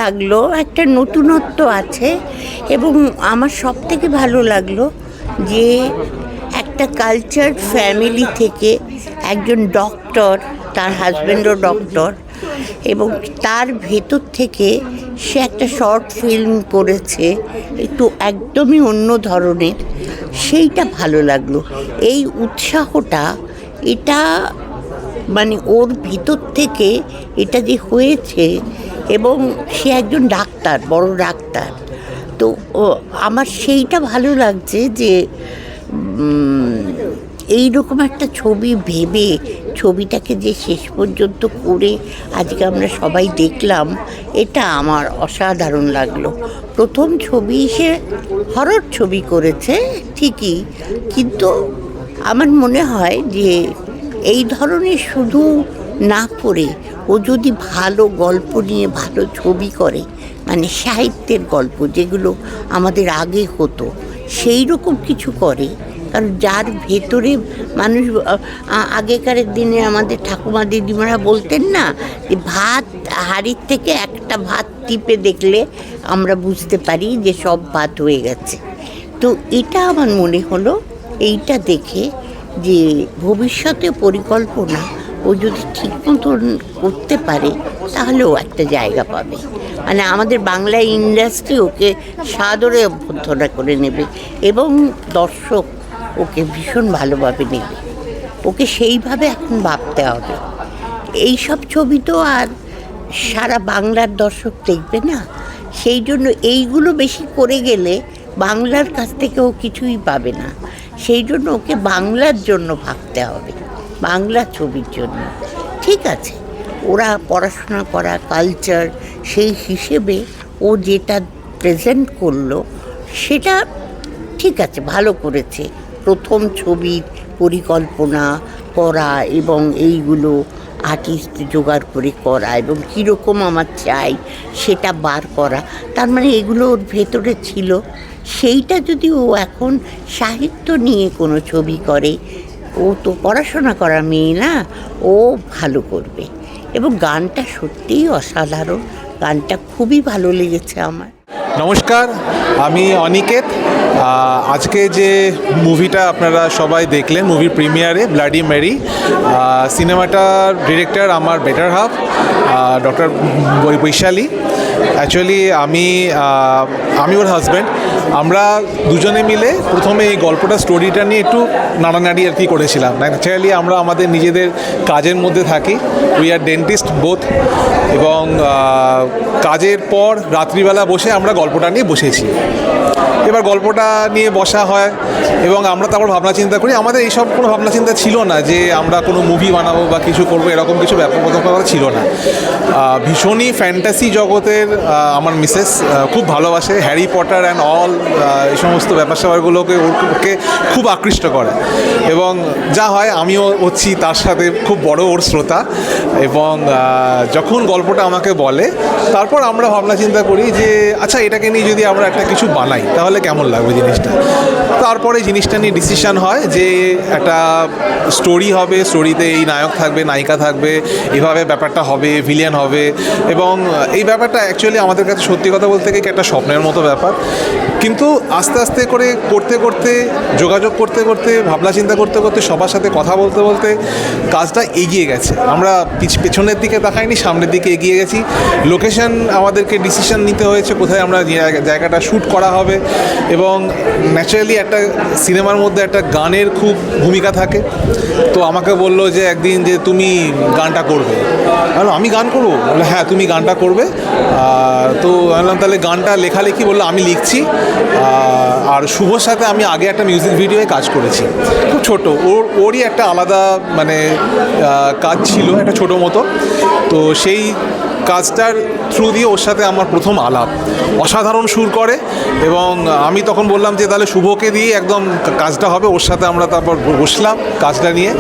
লাগলো, একটা নতুনত্ব আছে। এবং আমার সবথেকে ভালো লাগলো যে একটা কালচার ফ্যামিলি থেকে একজন ডক্টর, তার হাজব্যান্ডও ডক্টর, এবং তার ভেতর থেকে সে একটা শর্ট ফিল্ম করেছে, একটু একদমই অন্য ধরনের। সেইটা ভালো লাগলো। এই উৎসাহটা, এটা মানে ওর ভিতর থেকে এটা যে হয়েছে, এবং সে একজন ডাক্তার, বড় ডাক্তার। তো আমার সেইটা ভালো লাগছে যে এই রকম একটা ছবি ভেবে ছবিটাকে যে শেষ পর্যন্ত করে আজকে আমরা সবাই দেখলাম, এটা আমার অসাধারণ লাগলো। প্রথম ছবি সে হরর ছবি করেছে ঠিকই, কিন্তু আমার মনে হয় যে এই ধরনের শুধু না করে ও যদি ভালো গল্প নিয়ে ভালো ছবি করে, মানে সাহিত্যের গল্প যেগুলো আমাদের আগে হতো সেই রকম কিছু করে। কারণ যার ভেতরে মানুষ, আগেকারের দিনে আমাদের ঠাকুমা দিদিমারা বলতেন না যে ভাত হাঁড়ির থেকে একটা ভাত টিপে দেখলে আমরা বুঝতে পারি যে সব ভাত হয়ে গেছে। তো এটা আমার মনে হলো এইটা দেখে যে ভবিষ্যতে পরিকল্পনা ও যদি ঠিক মতন করতে পারে তাহলেও একটা জায়গা পাবে। মানে আমাদের বাংলা ইন্ডাস্ট্রি ওকে সাদরে অভ্যর্থনা করে নেবে এবং দর্শক ওকে ভীষণ ভালোভাবে নেবে। ওকে সেইভাবে এখন ভাবতে হবে। এইসব ছবি তো আর সারা বাংলার দর্শক দেখবে না, সেই জন্য এইগুলো বেশি করে গেলে বাংলার কাছ থেকে ও কিছুই পাবে না। সেই জন্য ওকে বাংলার জন্য ভাবতে হবে, বাংলা ছবির জন্য। ঠিক আছে, ওরা পড়াশোনা করা কালচার, সেই হিসেবে ও যেটা প্রেজেন্ট করলো সেটা ঠিক আছে, ভালো করেছে। প্রথম ছবির পরিকল্পনা করা এবং এইগুলো আর্টিস্ট জোগাড় করে করা এবং কীরকম আমার চাই সেটা বার করা, তার মানে এগুলো ওর ভেতরে ছিল। সেইটা যদি ও এখন সাহিত্য নিয়ে কোনো ছবি করে, ও তো পড়াশোনা করা মেয়ে না, ও ভালো করবে। এবং গানটা সত্যিই অসাধারণ, গানটা খুবই ভালো লেগেছে আমার। নমস্কার, আমি অনিকেত। আজকে যে মুভিটা আপনারা সবাই দেখলেন, মুভির প্রিমিয়ারে ব্লাডি মেরি, সিনেমাটার ডিরেক্টর আমার better half doctor Baishali. Actually আমি ওর হাজব্যান্ড। আমরা দুজনে মিলে প্রথমে এই গল্পটা, স্টোরিটা নিয়ে একটু নাড়ানাড়ি আর কি করেছিলাম। ন্যাচারালি আমরা আমাদের নিজেদের কাজের মধ্যে থাকি, উই আর ডেন্টিস্ট বোথ, এবং কাজের পর রাত্রিবেলা বসে আমরা গল্পটা নিয়ে বসেছি। এবার গল্পটা নিয়ে বসা হয় এবং আমরা তারপর ভাবনা চিন্তা করি। আমাদের এইসব কোনো ভাবনা চিন্তা ছিল না যে আমরা কোনো মুভি বানাবো বা কিছু করবো, এরকম কিছু ব্যাপার ছিল না। ভীষণই ফ্যান্টাসি জগতের আমার মিসেস খুব ভালোবাসে, হ্যারি পটার অ্যান্ড অল এই সমস্ত ব্যাপার স্যাপারগুলোকে ওকে খুব আকৃষ্ট করে। এবং যা হয়, আমিও হচ্ছি তার সাথে খুব বড় ওর শ্রোতা। এবং যখন গল্পটা আমাকে বলে, তারপর আমরা ভাবনা চিন্তা করি যে আচ্ছা, এটাকে নিয়ে যদি আমরা একটা কিছু বানাই তাহলে কেমন লাগবে জিনিসটা। তারপরে জিনিসটা নিয়ে ডিসিশন হয় যে একটা স্টোরি হবে, স্টোরিতে এই নায়ক থাকবে, নায়িকা থাকবে, এভাবে ব্যাপারটা হবে, ভিলিয়ান হবে। এবং এই ব্যাপারটা অ্যাকচুয়ালি আমাদের কাছে সত্যি কথা বলতে গিয়ে একটা স্বপ্নের মতো ব্যাপার। কিন্তু আস্তে আস্তে করে করতে করতে, যোগাযোগ করতে করতে, ভাবনা চিন্তা করতে করতে, সবার সাথে কথা বলতে বলতে কাজটা এগিয়ে গেছে। আমরা পেছনের দিকে তাকাইনি, সামনের দিকে এগিয়ে গেছি। লোকেশন আমাদেরকে ডিসিশন নিতে হয়েছে কোথায় আমরা জায়গাটা শ্যুট করা হবে। এবং ন্যাচারালি একটা সিনেমার মধ্যে একটা গানের খুব ভূমিকা থাকে। তো আমাকে বললো যে একদিন যে তুমি গানটা করবে। আমি গান করবো? বললো হ্যাঁ, তুমি গানটা করবে। তো বললাম তাহলে গানটা লেখালেখি? বললো আমি লিখছি। আর শুভর সাথে আমি আগে একটা মিউজিক ভিডিওয়ে কাজ করেছি, খুব ছোটো, ওরই একটা আলাদা মানে কাজ ছিল, একটা ছোটো মতো। তো সেই কাজটার থ্রু দিয়ে ওর সাথে আমার প্রথম আলাপ। অসাধারণ সুর করে এবং আমি তখন বললাম যে তাহলে শুভকে দিয়ে একদম কাজটা হবে। ওর সাথে আমরা তারপর বসলাম, কাজটা নিয়ে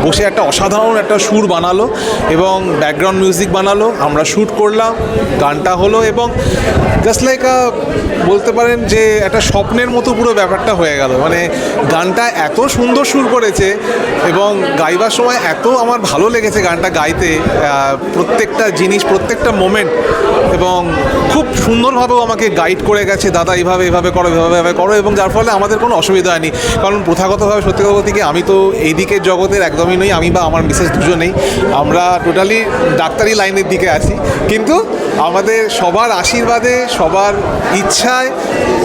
বসে একটা অসাধারণ একটা সুর বানালো এবং ব্যাকগ্রাউন্ড মিউজিক বানালো। আমরা শ্যুট করলাম, গানটা হলো এবং জাস্ট লাইক বলতে পারেন যে একটা স্বপ্নের মতো পুরো ব্যাপারটা হয়ে গেল। মানে গানটা এত সুন্দর সুর করেছে এবং গাইবার সময় এত আমার ভালো লেগেছে গানটা গাইতে। প্রত্যেকটা জিনিস, প্রত্যেকটা একটা মোমেন্ট, এবং খুব সুন্দরভাবেও আমাকে গাইড করে গেছে, দাদা এইভাবে এইভাবে করো, এভাবে এভাবে করো, এবং যার ফলে আমাদের কোনো অসুবিধা হয়নি। কারণ প্রথাগতভাবে সত্যি কথা বলতে কি আমি তো এই দিকের জগতের একদমই নই, আমি বা আমার মিসেস দুজনেই আমরা টোটালি ডাক্তারি লাইনের দিকে আছি, কিন্তু আমাদের সবার আশীর্বাদে, সবার ইচ্ছায়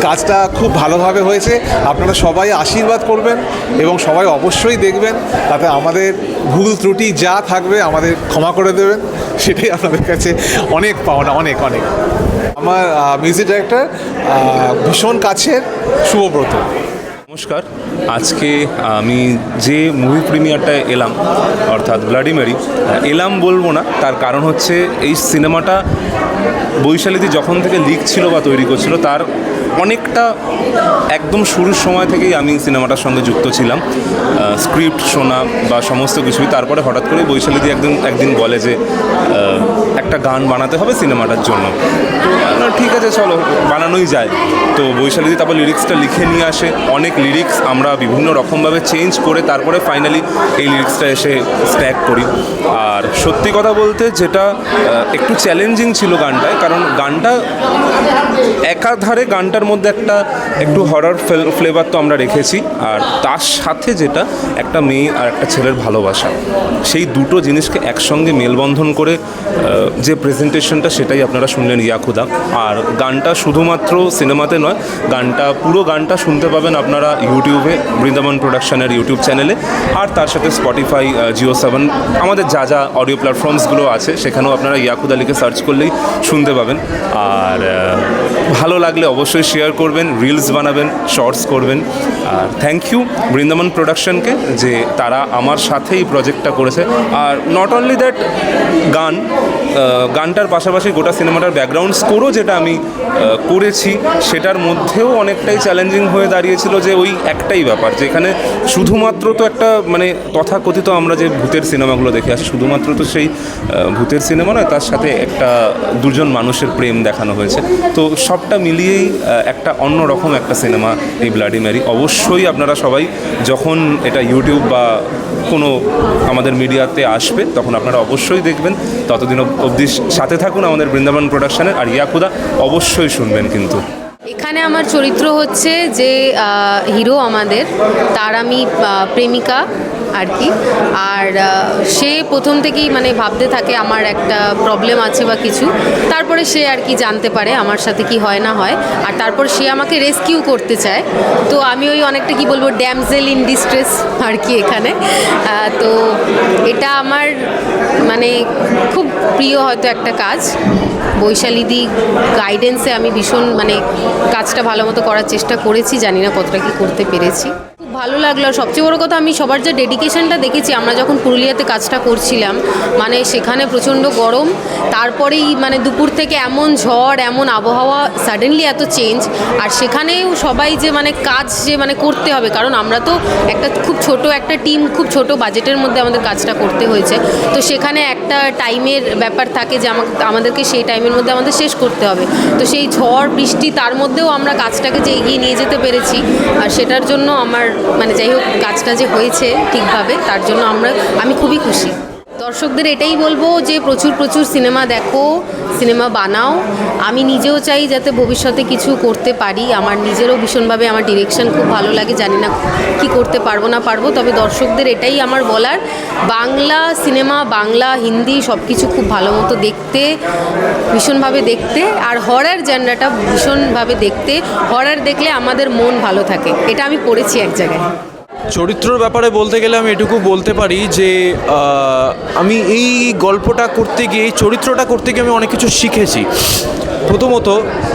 কাজটা খুব ভালোভাবে হয়েছে। আপনারা সবাই আশীর্বাদ করবেন এবং সবাই অবশ্যই দেখবেন, তাতে আমাদের ভুল ত্রুটি যা থাকবে আমাদের ক্ষমা করে দেবেন, সেটাই আপনাদের কাছে অনেক পাওনা, অনেক অনেক। আমার মিউজিক ডাইরেক্টর ভীষণ কাছের শুভব্রত। নমস্কার, আজকে আমি যে মুভি প্রিমিয়ারটায় এলাম, অর্থাৎ ব্লাডি মেরি, এলাম বলবো না, তার কারণ হচ্ছে এই সিনেমাটা বৈশালীদি যখন থেকে লিখছিল বা তৈরি করছিল তার অনেকটা একদম শুরুর সময় থেকেই আমি সিনেমাটার সঙ্গে যুক্ত ছিলাম, স্ক্রিপ্ট শোনা বা সমস্ত কিছুই। তারপরে হঠাৎ করে বৈশালীদি একদিন বলে যে একটা গান বানাতে হবে সিনেমাটার জন্য। তো ঠিক আছে, চলো বানানোই যায়। তো বৈশালীদি তারপর লিরিক্সটা লিখে নিয়ে আসে, অনেক লিরিক্স আমরা বিভিন্ন রকমভাবে চেঞ্জ করে তারপরে ফাইনালি এই লিরিক্সটা এসে স্ট্যাক করি। আর সত্যি কথা বলতে যেটা একটু চ্যালেঞ্জিং ছিল গানটায়, কারণ গানটা একাধারে গানটার মধ্যে একটু হরর ফ্লেভার তো আমরা রেখেছি, আর তার সাথে যেটা একটা মেয়ে আর একটা ছেলের ভালোবাসা, সেই দুটো জিনিসকে একসঙ্গে মেলবন্ধন করে যে প্রেজেন্টেশনটা সেটাই আপনারা শুনলেন ইয়াকুদা। আর গানটা শুধুমাত্র সিনেমাতে নয়, পুরো গানটা শুনতে পাবেন আপনারা ইউটিউবে, বৃন্দাবন প্রোডাকশনের ইউটিউব চ্যানেলে, আর তার সাথে স্পটিফাই, জিও7, আমাদের যা যা অডিও প্ল্যাটফর্মসগুলো আছে সেখানেও আপনারা ইয়াকুদা লিখে সার্চ করলেই শুনতে পাবেন। আর ভালো লাগলে অবশ্যই শেয়ার করবেন, রিলস বানাবেন, শর্টস করবেন। আর থ্যাংক ইউ বৃন্দাবন প্রোডাকশনকে যে তারা আমার সাথে এই প্রজেক্টটা করেছে। আর নট অনলি দ্যাট, গানটার পাশাপাশি গোটা সিনেমাটার ব্যাকগ্রাউন্ড স্কোরও যেটা আমি করেছি সেটার মধ্যেও অনেকটাই চ্যালেঞ্জিং হয়ে দাঁড়িয়েছিল, যে ওই একটাই ব্যাপার যেখানে শুধুমাত্র তো একটা মানে তথাকথিত আমরা যে ভূতের সিনেমাগুলো দেখে আসি, শুধুমাত্র তো সেই ভূতের সিনেমা নয়, তার সাথে দুজন মানুষের প্রেম দেখানো হয়েছে। তো সবটা মিলিয়েই একটা অন্যরকম একটা সিনেমা এই ব্লাডি মেরি। অবশ্যই আপনারা সবাই যখন এটা ইউটিউব বা কোনো আমাদের মিডিয়াতে আসবে তখন আপনারা অবশ্যই দেখবেন। ততদিন অবধি সাথে থাকুন আমাদের বৃন্দাবন প্রোডাকশনের, আর ইয়াকুদা অবশ্যই শুনবেন। কিন্তু এখানে আমার চরিত্র হচ্ছে যে হিরো আমাদের, তার আমি প্রেমিকা আর কি। আর সে প্রথম থেকেই মানে ভাবতে থাকে আমার একটা প্রবলেম আছে বা কিছু, তারপরে সে আর কি জানতে পারে আমার সাথে কি হয় না হয়, আর তারপর সে আমাকে রেস্কিউ করতে চায়। তো আমি ওই অনেকটা কি বলবো ড্যামজেল ইন ডিস্ট্রেস আর কি এখানে। তো এটা আমার মানে খুব প্রিয় হয়তো একটা কাজ। বৈশালীদি গাইডেন্সে আমি ভীষণ মানে কাজটা ভালো মতো করার চেষ্টা করেছি, জানি না কতটা কি করতে পেরেছি। খুব ভালো লাগলো। আর সবচেয়ে বড়ো কথা, আমি সবার যে ডেডিকেশনটা দেখেছি, আমরা যখন পুরুলিয়াতে কাজটা করছিলাম, মানে সেখানে প্রচণ্ড গরম, তারপরেই মানে দুপুর থেকে এমন ঝড়, এমন আবহাওয়া, সাডেনলি এত চেঞ্জ, আর সেখানেও সবাই যে মানে কাজ যে মানে করতে হবে, কারণ আমরা তো একটা খুব ছোট একটা টিম, খুব ছোট বাজেটের মধ্যে আমাদের কাজটা করতে হয়েছে। তো সেখানে একটা টাইমের ব্যাপার থাকে যে আমাদেরকে সেই টাইমের মধ্যে আমাদের শেষ করতে হবে। তো সেই ঝড় বৃষ্টি তার মধ্যেও আমরা কাজটাকে যে এগিয়ে নিয়ে যেতে পেরেছি, আর সেটার জন্য আমার মানে যাই হোক কাজটা যে হয়েছে ঠিকভাবে, তার জন্য আমি খুবই খুশি। দর্শকদের এটাই বলবো যে প্রচুর সিনেমা দেখো, সিনেমা বানাও। আমি নিজেও চাই যাতে ভবিষ্যতে কিছু করতে পারি। আমার নিজেরও ভীষণভাবে আমার ডিরেকশন খুব ভালো লাগে, জানি না কি করতে পারবো না পারবো, তবে দর্শকদের এটাই আমার বলার, বাংলা সিনেমা, বাংলা হিন্দি সব কিছু খুব ভালো মতো দেখতে, ভীষণভাবে দেখতে, আর হরর জনরাটা ভীষণভাবে দেখতে। হরর দেখলে আমাদের মন ভালো থাকে, এটা আমি পড়েছি এক জায়গায়। চরিত্রর ব্যাপারে বলতে গেলে আমি এটুকু বলতে পারি যে আমি এই গল্পটা করতে গিয়ে, এই চরিত্রটা করতে গিয়ে আমি অনেক কিছু শিখেছি। প্রথমত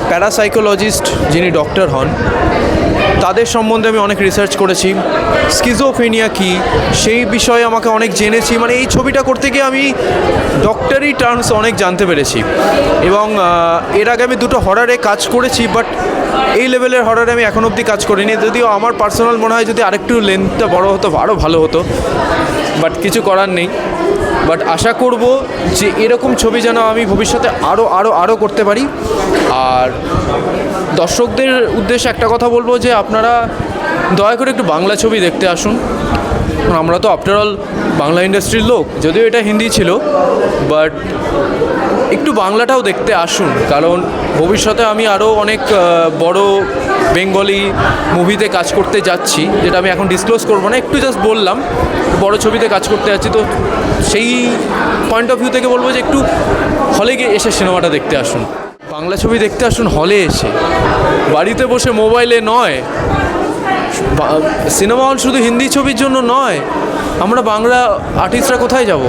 প্যারাসাইকোলজিস্ট যিনি ডক্টর হন, তাদের সম্বন্ধে আমি অনেক রিসার্চ করেছি। স্কিজোফ্রেনিয়া কী সেই বিষয়ে আমাকে অনেক জেনেছি। মানে এই ছবিটা করতে গিয়ে আমি ডক্টরি টার্মস অনেক জানতে পেরেছি। এবং এর আগে আমি দুটো হররে কাজ করেছি, বাট এই লেভেলের হররে আমি এখন অবধি কাজ করিনি। যদিও আমার পার্সোনাল মনে হয় যদি আরেকটু লেন্থটা বড় হতো আরও ভালো হতো, বাট কিছু করার নেই। বাট আশা করব যে এরকম ছবি যেন আমি ভবিষ্যতে আরও করতে পারি। আর দর্শকদের উদ্দেশ্যে একটা কথা বলবো যে আপনারা দয়া করে একটু বাংলা ছবি দেখতে আসুন। আমরা তো আফটার অল বাংলা ইন্ডাস্ট্রির লোক, যদিও এটা হিন্দি ছিল, বাট একটু বাংলাটাও দেখতে আসুন, কারণ ভবিষ্যতে আমি আরও অনেক বড় বেঙ্গলি মুভিতে কাজ করতে যাচ্ছি, যেটা আমি এখন ডিসক্লোজ করবো না, একটু জাস্ট বললাম বড় ছবিতে কাজ করতে যাচ্ছি। তো সেই পয়েন্ট অফ ভিউ থেকে বলবো যে একটু হলে গিয়ে এসে সিনেমাটা দেখতে আসুন, বাংলা ছবি দেখতে আসুন হলে এসে, বাড়িতে বসে মোবাইলে নয়। সিনেমা হল শুধু হিন্দি ছবির জন্য নয়, আমরা বাংলা আর্টিস্টরা কোথায় যাব?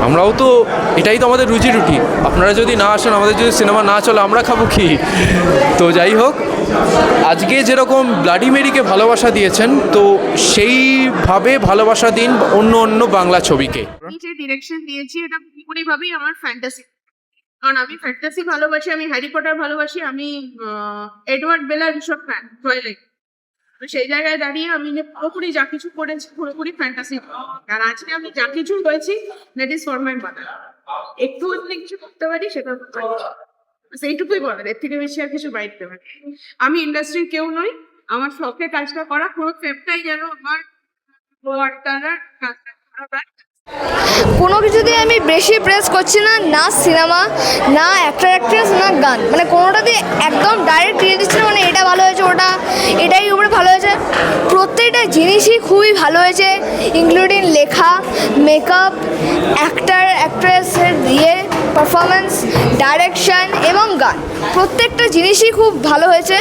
আমরাও তো, এটাই তো আমাদের রুজি রুটি। আপনারা যদি না আসেন, আমাদের যদি সিনেমা না চলে, আমরা খাবো কি? তো যাই হোক, আজকে যেরকম ব্লাডি মেরিকে ভালোবাসা দিয়েছেন, তো সেইভাবে ভালোবাসা দিন অন্য অন্য বাংলা ছবিকে। আমি যে ডিরেকশন দিয়েছি এটা পুরোপুরিভাবেই আমার ফ্যান্টাসি, কারণ আমি ফ্যান্টাসি ভালোবাসি, আমি হ্যারি পটার ভালোবাসি, আমি এডওয়ার্ড বেলার ভীষণ ফ্যান, টয়েলাইট। তো সেই জায়গায় দাঁড়িয়ে আমি যে পুরোপুরি যা কিছু করেছি পুরোপুরি ফ্যান্টাসি, আর আজকে আমি যা কিছু করেছি that is for my mother. একটু যদি কিছু করতে পারি সেটা সেইটুকুই বলার, এর থেকে বেশি আর কিছু বাইতে পারি। আমি ইন্ডাস্ট্রির কেউ নই, আমার শখে কাজটা করা, পুরো ফেপটাই যেন আমার ওয়ার্কটার কাজটা করা। কোনো কিছুতেই আমি বেশি প্রেস করছি না, না সিনেমা, না অ্যাক্টর অ্যাক্ট্রেস, না গান, মানে কোনোটাতে একদম ডাইরেক্ট দিয়ে দিচ্ছি না, মানে এটা ভালো হয়েছে, ওটা এটাই উপরে ভালো হয়েছে। প্রত্যেকটা জিনিসই খুবই ভালো হয়েছে, ইনক্লুডিং লেখা, মেকআপ, অ্যাক্টর অ্যাক্ট্রেসের দিয়ে পারফরমেন্স, ডাইরেকশন এবং গান, প্রত্যেকটা জিনিসই খুব ভালো হয়েছে।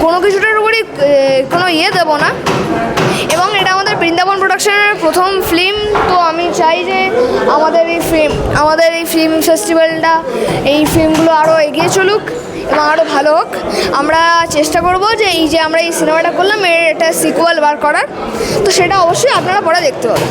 কোনো কিছুটার উপরই কোনো দেবো না। এবং এটা আমাদের বৃন্দাবন প্রোডাকশনের প্রথম ফিল্ম, তো আমি চাই যে আমাদের এই ফিল্ম ফেস্টিভ্যালটা, এই ফিল্মগুলো আরও এগিয়ে চলুক এবং আরও ভালো হোক। আমরা চেষ্টা করব যে আমরা এই সিনেমাটা করলাম, এর একটা সিকুয়াল বার করার, তো সেটা অবশ্যই আপনারা পরে দেখতে পাবেন।